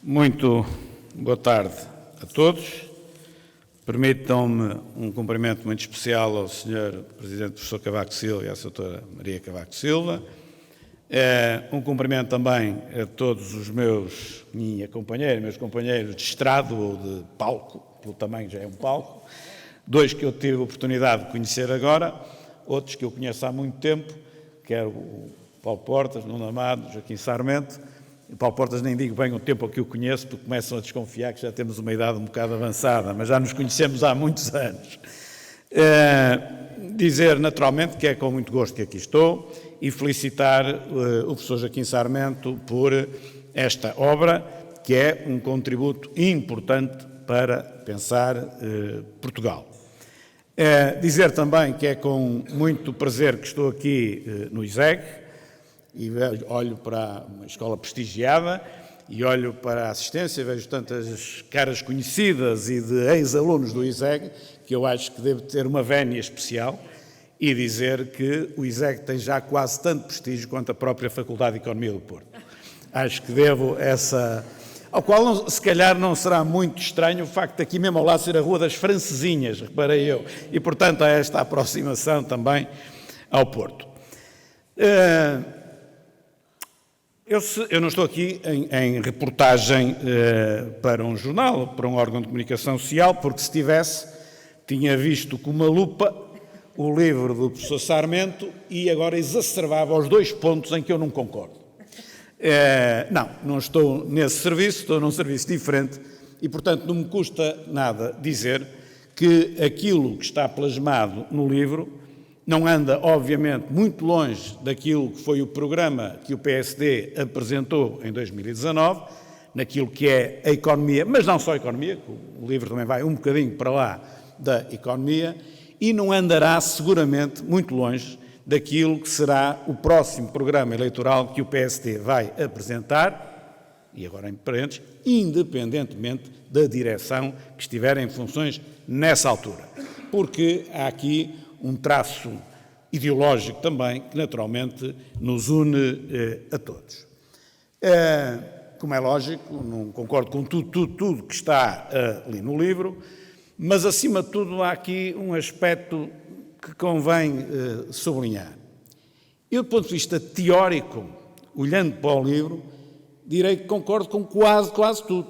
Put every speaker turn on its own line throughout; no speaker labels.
Muito boa tarde a todos. Permitam-me um cumprimento muito especial ao Sr. Presidente Professor Cavaco Silva e à Sra. Maria Cavaco Silva. Um cumprimento também a todos os meus companheiros de estrado ou de palco, pelo tamanho já é um palco, dois que eu tive a oportunidade de conhecer agora, outros que eu conheço há muito tempo, quer o Paulo Portas, Nuno Amado, Joaquim Sarmento. O Paulo Portas nem digo bem o tempo que o conheço, porque começam a desconfiar que já temos uma idade um bocado avançada, mas já nos conhecemos há muitos anos. Dizer naturalmente que é com muito gosto que aqui estou e felicitar o professor Joaquim Sarmento por esta obra, que é um contributo importante para pensar Portugal. Dizer também que é com muito prazer que estou aqui no ISEG, e olho para uma escola prestigiada e olho para a assistência, vejo tantas caras conhecidas e de ex-alunos do ISEG, que eu acho que devo ter uma vénia especial e dizer que o ISEG tem já quase tanto prestígio quanto a própria Faculdade de Economia do Porto. Acho que devo essa... Ao qual, se calhar, não será muito estranho o facto de aqui mesmo ao lado ser a Rua das Francesinhas, reparei eu, e, portanto, há esta aproximação também ao Porto. Eu não estou aqui em reportagem para um jornal, para um órgão de comunicação social, porque se tivesse, tinha visto com uma lupa o livro do professor Sarmento e agora exacerbava os dois pontos em que eu não concordo. Não estou nesse serviço, estou num serviço diferente e, portanto, não me custa nada dizer que aquilo que está plasmado no livro não anda, obviamente, muito longe daquilo que foi o programa que o PSD apresentou em 2019, naquilo que é a economia, mas não só a economia, o livro também vai um bocadinho para lá da economia, e não andará seguramente muito longe daquilo que será o próximo programa eleitoral que o PSD vai apresentar, e agora em parênteses, independentemente da direção que estiver em funções nessa altura. Porque há aqui um traço ideológico também, que naturalmente nos une a todos. Como é lógico, não concordo com tudo que está ali no livro, mas acima de tudo há aqui um aspecto que convém sublinhar. Eu, do ponto de vista teórico, olhando para o livro, direi que concordo com quase tudo.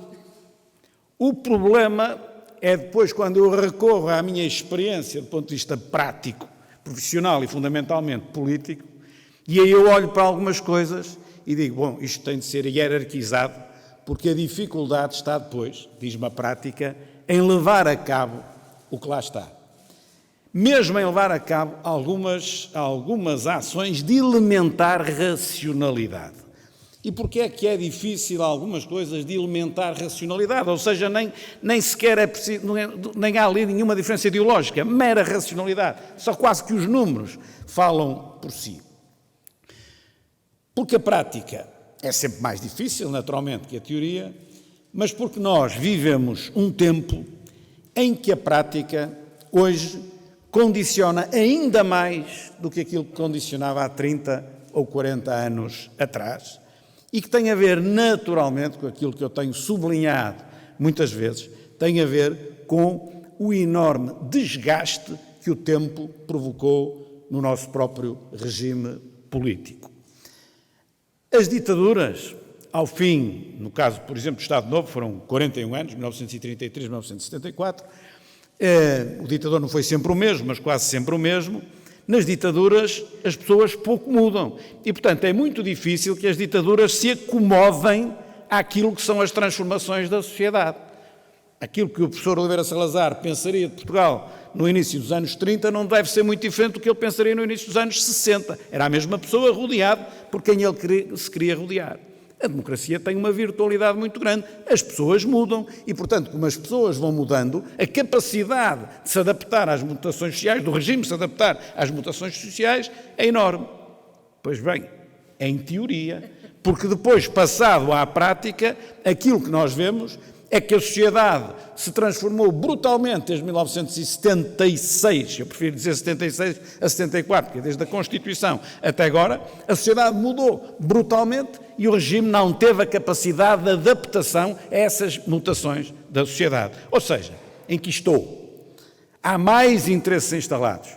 O problema é depois, quando eu recorro à minha experiência do ponto de vista prático, profissional e fundamentalmente político, e aí eu olho para algumas coisas e digo, bom, isto tem de ser hierarquizado, porque a dificuldade está depois, diz-me a prática, em levar a cabo o que lá está. Mesmo em levar a cabo algumas ações de elementar racionalidade. E porquê é que é difícil algumas coisas de elementar racionalidade? Ou seja, nem sequer é preciso, nem há ali nenhuma diferença ideológica, mera racionalidade. Só quase que os números falam por si. Porque a prática é sempre mais difícil, naturalmente, que a teoria, mas porque nós vivemos um tempo em que a prática, hoje, condiciona ainda mais do que aquilo que condicionava há 30 ou 40 anos atrás, e que tem a ver naturalmente com aquilo que eu tenho sublinhado muitas vezes, tem a ver com o enorme desgaste que o tempo provocou no nosso próprio regime político. As ditaduras, ao fim, no caso, por exemplo, do Estado Novo, foram 41 anos, 1933, 1974, o ditador não foi sempre o mesmo, mas quase sempre o mesmo. Nas ditaduras as pessoas pouco mudam e, portanto, é muito difícil que as ditaduras se acomodem àquilo que são as transformações da sociedade. Aquilo que o professor Oliveira Salazar pensaria de Portugal no início dos anos 30 não deve ser muito diferente do que ele pensaria no início dos anos 60. Era a mesma pessoa rodeado por quem ele se queria rodear. A democracia tem uma virtualidade muito grande. As pessoas mudam e, portanto, como as pessoas vão mudando, a capacidade de se adaptar às mutações sociais, do regime se adaptar às mutações sociais, é enorme. Pois bem, em teoria, porque depois, passado à prática, aquilo que nós vemos é que a sociedade se transformou brutalmente desde 1976, eu prefiro dizer 76 a 74, porque desde a Constituição até agora, a sociedade mudou brutalmente e o regime não teve a capacidade de adaptação a essas mutações da sociedade. Ou seja, enquistou. Há mais interesses instalados.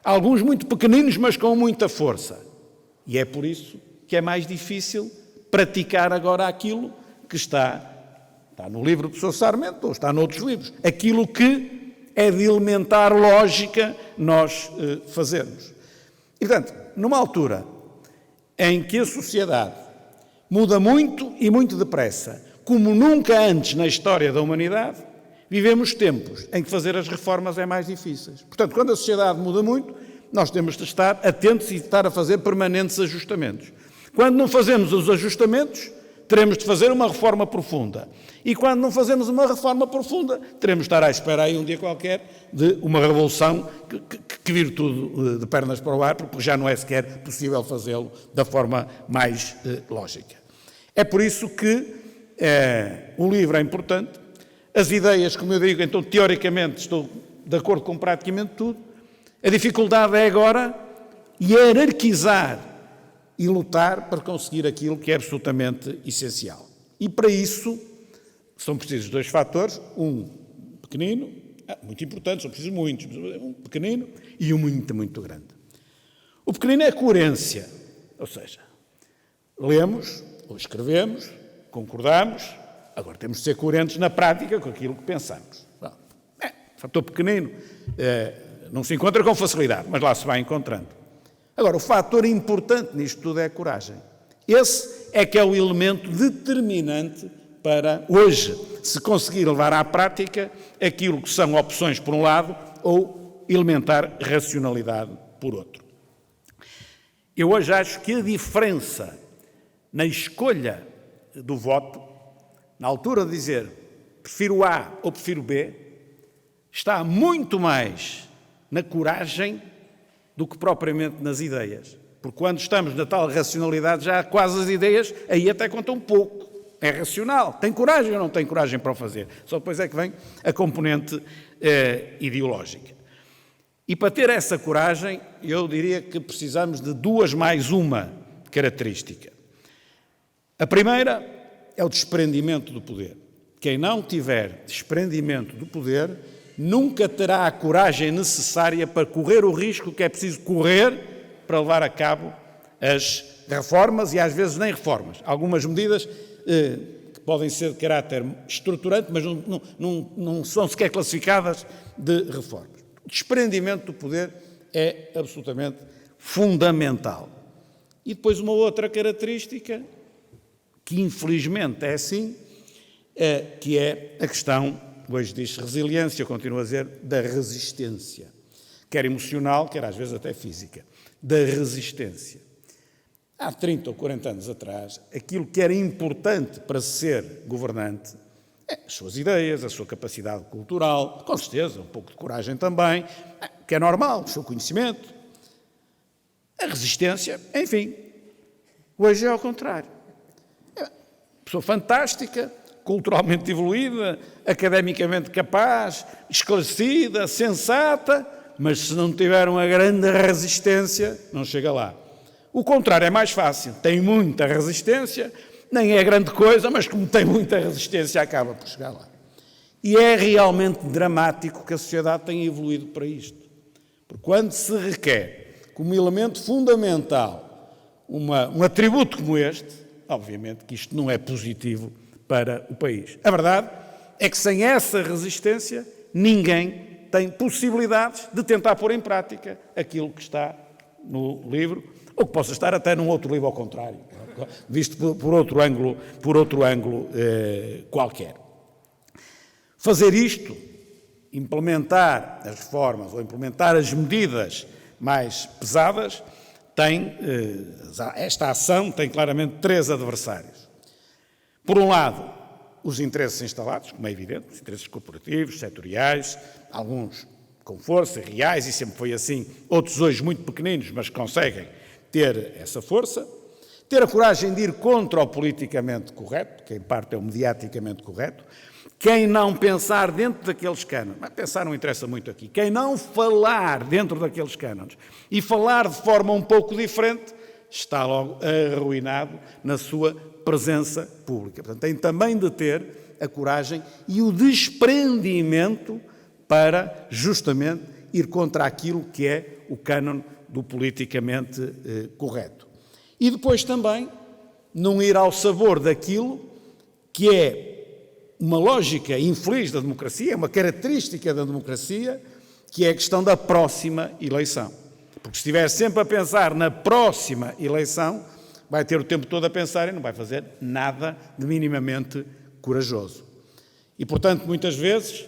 Alguns muito pequeninos, mas com muita força. E é por isso que é mais difícil praticar agora aquilo que está no livro do professor Sarmento, ou está noutros livros. Aquilo que é de elementar lógica nós fazermos. E, portanto, numa altura em que a sociedade muda muito e muito depressa, como nunca antes na história da humanidade, vivemos tempos em que fazer as reformas é mais difíceis. Portanto, quando a sociedade muda muito, nós temos de estar atentos e estar a fazer permanentes ajustamentos. Quando não fazemos os ajustamentos, teremos de fazer uma reforma profunda. E quando não fazemos uma reforma profunda, teremos de estar à espera aí um dia qualquer de uma revolução que vire tudo de pernas para o ar, porque já não é sequer possível fazê-lo da forma mais lógica. É por isso que o livro é importante. As ideias, como eu digo, então teoricamente estou de acordo com praticamente tudo. A dificuldade é agora hierarquizar e lutar para conseguir aquilo que é absolutamente essencial. E para isso são precisos dois fatores, um pequenino, muito importante, são precisos muitos, um pequenino e um muito, muito grande. O pequenino é a coerência, ou seja, lemos ou escrevemos, concordamos, agora temos de ser coerentes na prática com aquilo que pensamos. Fator pequenino não se encontra com facilidade, mas lá se vai encontrando. Agora, o fator importante nisto tudo é a coragem. Esse é que é o elemento determinante para, hoje, se conseguir levar à prática aquilo que são opções por um lado ou elementar racionalidade por outro. Eu hoje acho que a diferença na escolha do voto, na altura de dizer prefiro A ou prefiro B, está muito mais na coragem do que propriamente nas ideias. Porque quando estamos na tal racionalidade, já quase as ideias aí até contam um pouco. É racional. Tem coragem ou não tem coragem para o fazer? Só depois é que vem a componente ideológica. E para ter essa coragem, eu diria que precisamos de duas mais uma característica. A primeira é o desprendimento do poder. Quem não tiver desprendimento do poder nunca terá a coragem necessária para correr o risco que é preciso correr para levar a cabo as reformas e às vezes nem reformas. Algumas medidas que podem ser de caráter estruturante, mas não são sequer classificadas de reformas. O desprendimento do poder é absolutamente fundamental. E depois uma outra característica, que infelizmente é assim, que é a questão, hoje diz resiliência, eu continuo a dizer, da resistência. Quer emocional, quer às vezes até física. Da resistência. Há 30 ou 40 anos atrás, aquilo que era importante para ser governante é as suas ideias, a sua capacidade cultural, com certeza, um pouco de coragem também, que é normal, o seu conhecimento, a resistência, enfim. Hoje é ao contrário. É uma pessoa fantástica, culturalmente evoluída, academicamente capaz, esclarecida, sensata, mas se não tiver uma grande resistência, não chega lá. O contrário é mais fácil, tem muita resistência, nem é grande coisa, mas como tem muita resistência acaba por chegar lá. E é realmente dramático que a sociedade tenha evoluído para isto. Porque quando se requer como elemento fundamental um atributo como este, obviamente que isto não é positivo para o país. A verdade é que sem essa resistência ninguém tem possibilidades de tentar pôr em prática aquilo que está no livro, ou que possa estar até num outro livro ao contrário, visto por outro ângulo qualquer. Fazer isto, implementar as reformas ou implementar as medidas mais pesadas, esta ação tem claramente três adversários. Por um lado, os interesses instalados, como é evidente, os interesses corporativos, setoriais, alguns com força, reais, e sempre foi assim, outros hoje muito pequeninos, mas conseguem ter essa força, ter a coragem de ir contra o politicamente correto, que em parte é o mediaticamente correto, quem não pensar dentro daqueles cânones, mas pensar não interessa muito aqui, quem não falar dentro daqueles cânones e falar de forma um pouco diferente, está logo arruinado na sua presença pública. Portanto, tem também de ter a coragem e o desprendimento para, justamente, ir contra aquilo que é o cânon do politicamente correto. E depois também não ir ao sabor daquilo que é uma lógica infeliz da democracia, é uma característica da democracia, que é a questão da próxima eleição. Porque se estiver sempre a pensar na próxima eleição, vai ter o tempo todo a pensar e não vai fazer nada de minimamente corajoso. E, portanto, muitas vezes,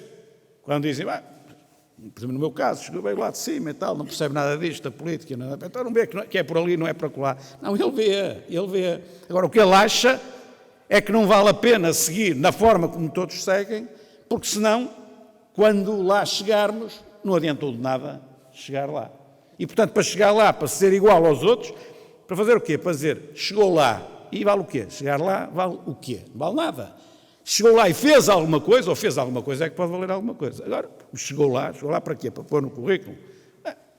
quando dizem, por exemplo, no meu caso, veio lá de cima e tal, não percebe nada disto, da política, nada, então não vê que é por ali, não é para colar. Não, ele vê. Agora, o que ele acha é que não vale a pena seguir na forma como todos seguem, porque senão, quando lá chegarmos, não adiantou de nada chegar lá. E, portanto, para chegar lá, para ser igual aos outros, para fazer o quê? Para dizer, chegou lá, e vale o quê? Chegar lá, vale o quê? Não vale nada. Chegou lá e fez alguma coisa, ou fez alguma coisa, é que pode valer alguma coisa. Agora, chegou lá para quê? Para pôr no currículo?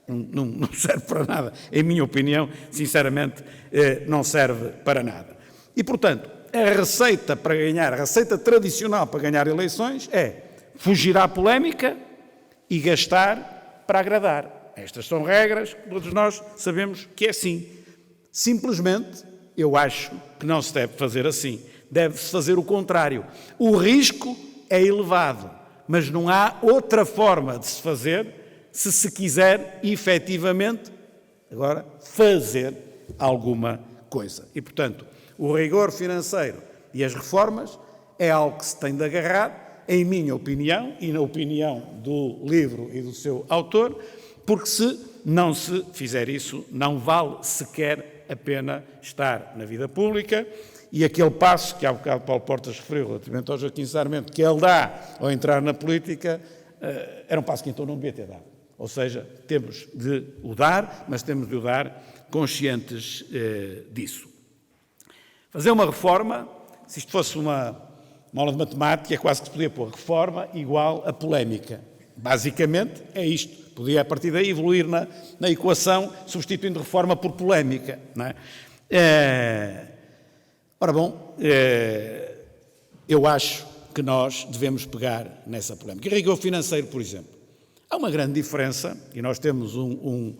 Não serve para nada. Em minha opinião, sinceramente, não serve para nada. E, portanto, a receita tradicional para ganhar eleições é fugir à polémica e gastar para agradar. Estas são regras que todos nós sabemos que é assim. Simplesmente, eu acho que não se deve fazer assim. Deve-se fazer o contrário. O risco é elevado, mas não há outra forma de se fazer se se quiser, efetivamente, agora, fazer alguma coisa. E, portanto, o rigor financeiro e as reformas é algo que se tem de agarrar, em minha opinião, e na opinião do livro e do seu autor, porque se não se fizer isso, não vale sequer a pena estar na vida pública. E aquele passo que há bocado Paulo Portas referiu relativamente ao Joaquim Sarmento, que ele dá ao entrar na política, era um passo que então não devia ter dado. Ou seja, temos de o dar, mas temos de o dar conscientes disso. Fazer uma reforma, se isto fosse uma aula de matemática, quase que se podia pôr reforma igual a polémica. Basicamente é isto. Podia, a partir daí, evoluir na equação, substituindo reforma por polémica. Não é? Ora bom, eu acho que nós devemos pegar nessa polémica. Rigor financeiro, por exemplo. Há uma grande diferença, e nós temos o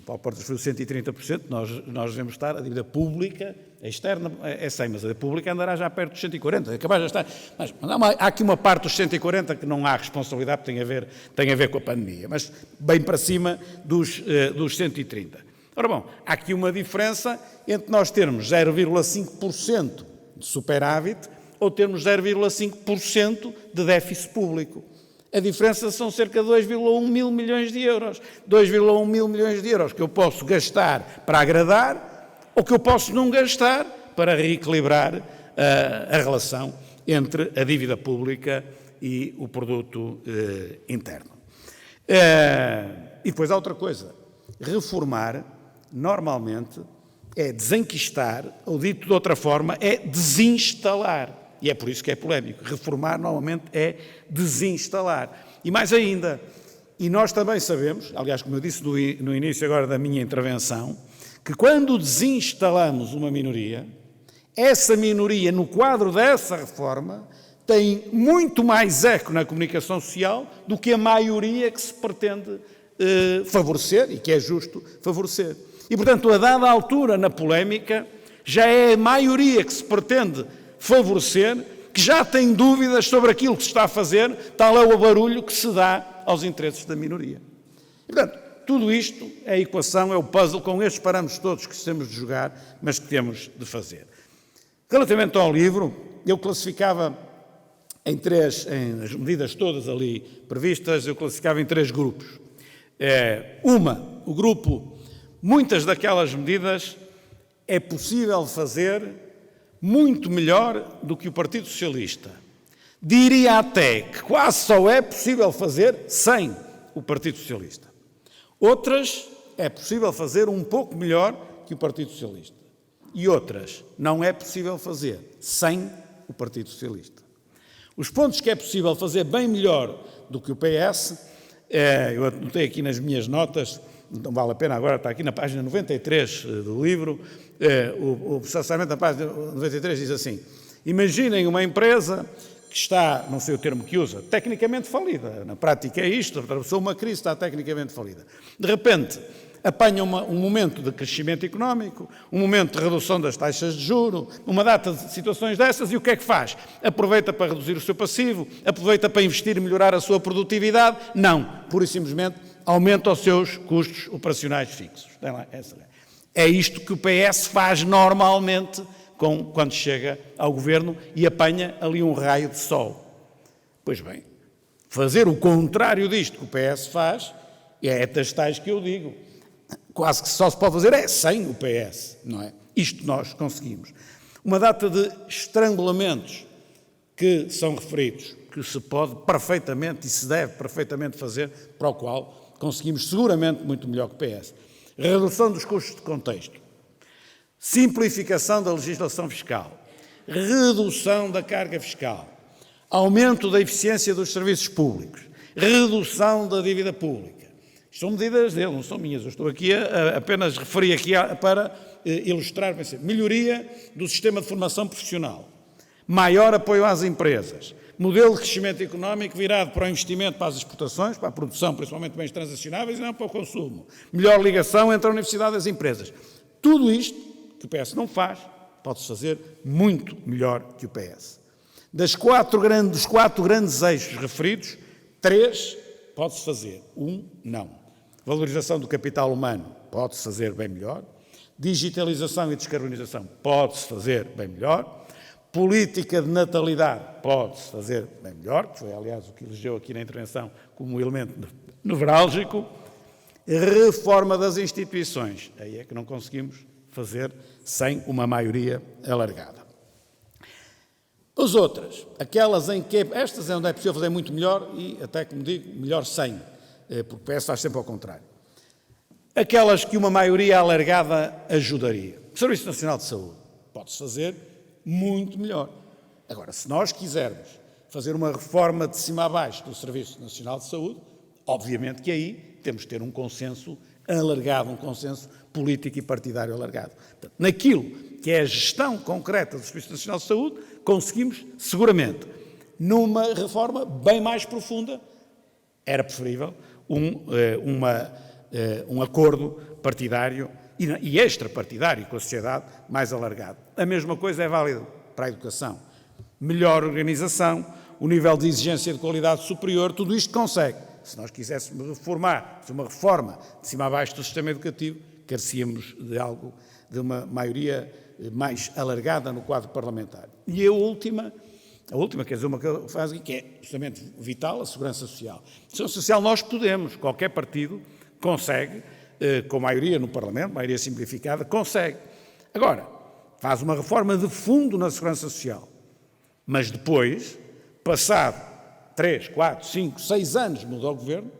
Paulo Portas foi 130%, nós devemos estar, a dívida pública, a externa é 100, mas a pública andará já perto dos 140, capaz de estar. Mas há aqui uma parte dos 140 que não há responsabilidade, tem a ver com a pandemia, mas bem para cima dos 130. Ora bom, há aqui uma diferença entre nós termos 0,5% de superávit ou termos 0,5% de déficit público. A diferença são cerca de 2,1 mil milhões de euros. 2,1 mil milhões de euros que eu posso gastar para agradar ou que eu posso não gastar para reequilibrar a relação entre a dívida pública e o produto interno. E depois há outra coisa. Reformar, normalmente, é desenquistar, ou dito de outra forma, é desinstalar. E é por isso que é polémico. Reformar, normalmente, é desinstalar. E mais ainda, e nós também sabemos, aliás, como eu disse no início agora da minha intervenção, que quando desinstalamos uma minoria, essa minoria, no quadro dessa reforma, tem muito mais eco na comunicação social do que a maioria que se pretende favorecer e que é justo favorecer. E, portanto, a dada altura na polémica, já é a maioria que se pretende favorecer, que já tem dúvidas sobre aquilo que se está a fazer, tal é o barulho que se dá aos interesses da minoria. E, portanto, tudo isto é a equação, é o puzzle, com estes parâmetros todos que temos de jogar, mas que temos de fazer. Relativamente ao livro, eu classificava as medidas todas ali previstas, eu classificava em 3 grupos. O grupo, muitas daquelas medidas é possível fazer muito melhor do que o Partido Socialista. Diria até que quase só é possível fazer sem o Partido Socialista. Outras é possível fazer um pouco melhor que o Partido Socialista. E outras não é possível fazer sem o Partido Socialista. Os pontos que é possível fazer bem melhor do que o PS, eu anotei aqui nas minhas notas, não vale a pena agora, está aqui na página 93 do livro, o professor Sarmento, na página 93, diz assim: imaginem uma empresa que está, não sei o termo que usa, tecnicamente falida, na prática é isto, atravessou uma crise, está tecnicamente falida. De repente, apanha um momento de crescimento económico, um momento de redução das taxas de juros, uma data de situações dessas, e o que é que faz? Aproveita para reduzir o seu passivo, aproveita para investir e melhorar a sua produtividade? Não, pura e simplesmente aumenta os seus custos operacionais fixos. É isto que o PS faz normalmente quando chega ao governo e apanha ali um raio de sol. Pois bem, fazer o contrário disto que o PS faz é das tais que eu digo. Quase que só se pode fazer sem o PS, não é? Isto nós conseguimos. Uma data de estrangulamentos que são referidos, que se pode perfeitamente e se deve perfeitamente fazer, para o qual conseguimos seguramente muito melhor que o PS. Redução dos custos de contexto, simplificação da legislação fiscal, redução da carga fiscal, aumento da eficiência dos serviços públicos, redução da dívida pública. São medidas dele, não são minhas. Eu estou aqui apenas referi aqui para ilustrar, melhoria do sistema de formação profissional, maior apoio às empresas, modelo de crescimento económico virado para o investimento, para as exportações, para a produção, principalmente de bens transacionáveis, e não para o consumo. Melhor ligação entre a universidade e as empresas. Tudo isto que o PS não faz, pode-se fazer muito melhor que o PS. Dos quatro grandes eixos referidos, 3 pode-se fazer, 1 não. Valorização do capital humano pode-se fazer bem melhor. Digitalização e descarbonização pode-se fazer bem melhor. Política de natalidade pode-se fazer bem melhor, que foi, aliás, o que elegeu aqui na intervenção como um elemento nevrálgico. Reforma das instituições, aí é que não conseguimos fazer sem uma maioria alargada. As outras, aquelas em que, estas é onde é possível fazer muito melhor e até, como digo, melhor sem, porque o PS faz sempre ao contrário. Aquelas que uma maioria alargada ajudaria. O Serviço Nacional de Saúde pode-se fazer muito melhor. Agora, se nós quisermos fazer uma reforma de cima a baixo do Serviço Nacional de Saúde, obviamente que aí temos de ter um consenso alargado, um consenso político e partidário alargado. Portanto, naquilo que é a gestão concreta do Serviço Nacional de Saúde, conseguimos, seguramente, numa reforma bem mais profunda, era preferível um acordo partidário e extrapartidário com a sociedade mais alargado. A mesma coisa é válida para a educação. Melhor organização, o nível de exigência de qualidade superior, tudo isto consegue. Se nós quiséssemos reformar, fazer uma reforma de cima a baixo do sistema educativo, carecíamos de uma maioria mais alargada no quadro parlamentar. E a última, quer dizer, uma que eu faço aqui, que é justamente vital, a segurança social. A segurança social nós podemos, qualquer partido consegue, com maioria no Parlamento, maioria simplificada, consegue. Agora, faz uma reforma de fundo na segurança social, mas depois, passado 3, 4, 5, 6 anos mudou o governo,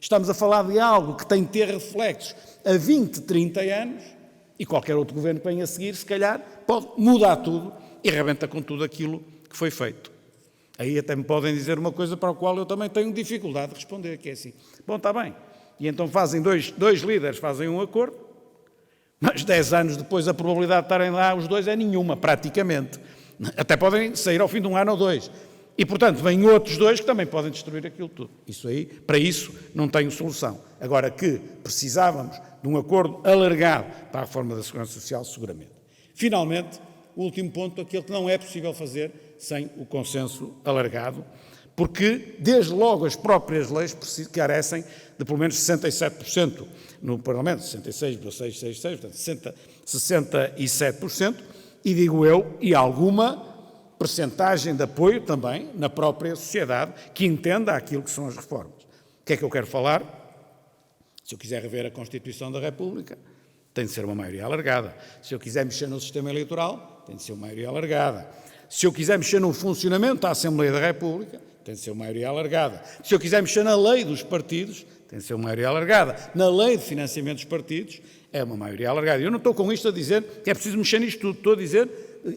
estamos a falar de algo que tem de ter reflexos a 20, 30 anos, e qualquer outro governo que venha a seguir, se calhar, pode mudar tudo e arrebenta com tudo aquilo que foi feito. Aí até me podem dizer uma coisa para a qual eu também tenho dificuldade de responder, que é assim, bom, está bem, e então fazem dois líderes, fazem um acordo, mas 10 anos depois a probabilidade de estarem lá os dois é nenhuma, praticamente. Até podem sair ao fim de 1 ano ou 2. E, portanto, vêm outros 2 que também podem destruir aquilo tudo. Isso aí, para isso, não tenho solução. Agora que precisávamos de um acordo alargado para a reforma da Segurança Social, seguramente. Finalmente, o último ponto, aquele que não é possível fazer sem o consenso alargado, porque, desde logo, as próprias leis carecem de pelo menos 67% no Parlamento, 66,666, portanto, 67%, e digo eu, e alguma percentagem de apoio também na própria sociedade que entenda aquilo que são as reformas. O que é que eu quero falar? Se eu quiser rever a Constituição da República, tem de ser uma maioria alargada. Se eu quiser mexer no sistema eleitoral, tem de ser uma maioria alargada. Se eu quiser mexer no funcionamento da Assembleia da República, tem de ser uma maioria alargada. Se eu quiser mexer na lei dos partidos, tem de ser uma maioria alargada. Na lei de financiamento dos partidos, é uma maioria alargada. Eu não estou com isto a dizer que é preciso mexer nisto tudo, estou a dizer,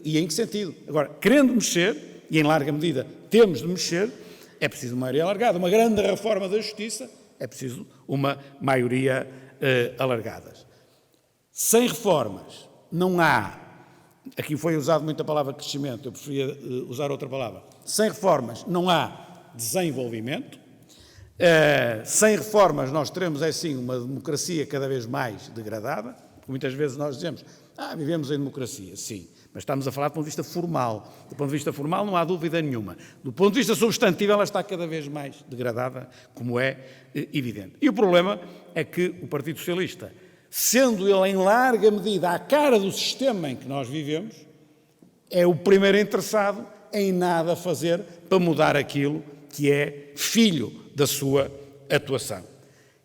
e em que sentido? Agora, querendo mexer, e em larga medida temos de mexer, é preciso uma maioria alargada. Uma grande reforma da Justiça, é preciso uma maioria alargadas. Sem reformas não há, aqui foi usado muito a palavra crescimento, eu preferia usar outra palavra, sem reformas não há desenvolvimento, sem reformas nós teremos, assim, uma democracia cada vez mais degradada, porque muitas vezes nós dizemos, vivemos em democracia, sim, mas estamos a falar do ponto de vista formal. Do ponto de vista formal não há dúvida nenhuma. Do ponto de vista substantivo ela está cada vez mais degradada, como é evidente. E o problema é que o Partido Socialista, sendo ele em larga medida à cara do sistema em que nós vivemos, é o primeiro interessado em nada fazer para mudar aquilo que é filho da sua atuação.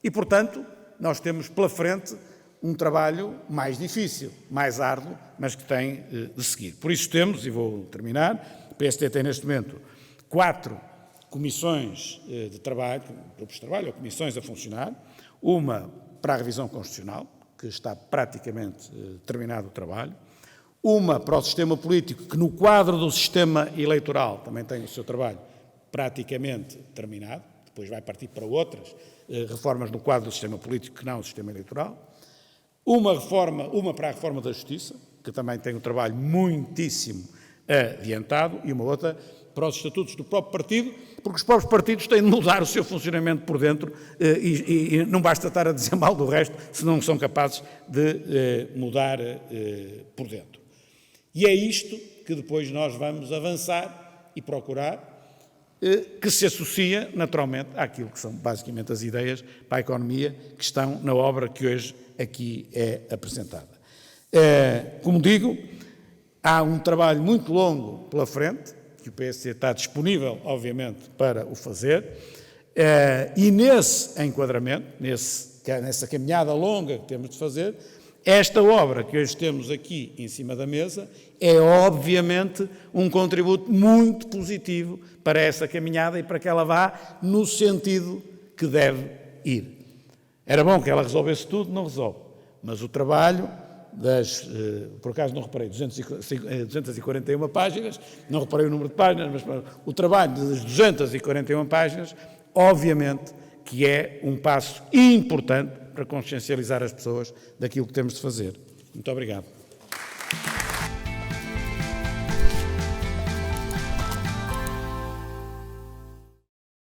E, portanto, nós temos pela frente um trabalho mais difícil, mais árduo, mas que tem de seguir. Por isso temos, e vou terminar, o PSD tem neste momento 4 comissões de trabalho, grupos de trabalho ou comissões a funcionar, uma para a revisão constitucional, que está praticamente terminado o trabalho, uma para o sistema político, que no quadro do sistema eleitoral também tem o seu trabalho praticamente terminado, depois vai partir para outras reformas no quadro do sistema político, que não o sistema eleitoral, uma para a reforma da Justiça, que também tem um trabalho muitíssimo adiantado, e uma outra para os estatutos do próprio partido, porque os próprios partidos têm de mudar o seu funcionamento por dentro e não basta estar a dizer mal do resto se não são capazes de mudar por dentro. E é isto que depois nós vamos avançar e procurar que se associa naturalmente àquilo que são basicamente as ideias para a economia que estão na obra que hoje aqui é apresentada. Como digo, há um trabalho muito longo pela frente, que o PSD está disponível, obviamente, para o fazer, e nesse enquadramento, nessa caminhada longa que temos de fazer, esta obra que hoje temos aqui em cima da mesa é, obviamente, um contributo muito positivo para essa caminhada e para que ela vá no sentido que deve ir. Era bom que ela resolvesse tudo, não resolve, mas o trabalho por acaso não reparei, 241 páginas, não reparei o número de páginas, mas o trabalho das 241 páginas, obviamente que é um passo importante para consciencializar as pessoas daquilo que temos de fazer. Muito obrigado.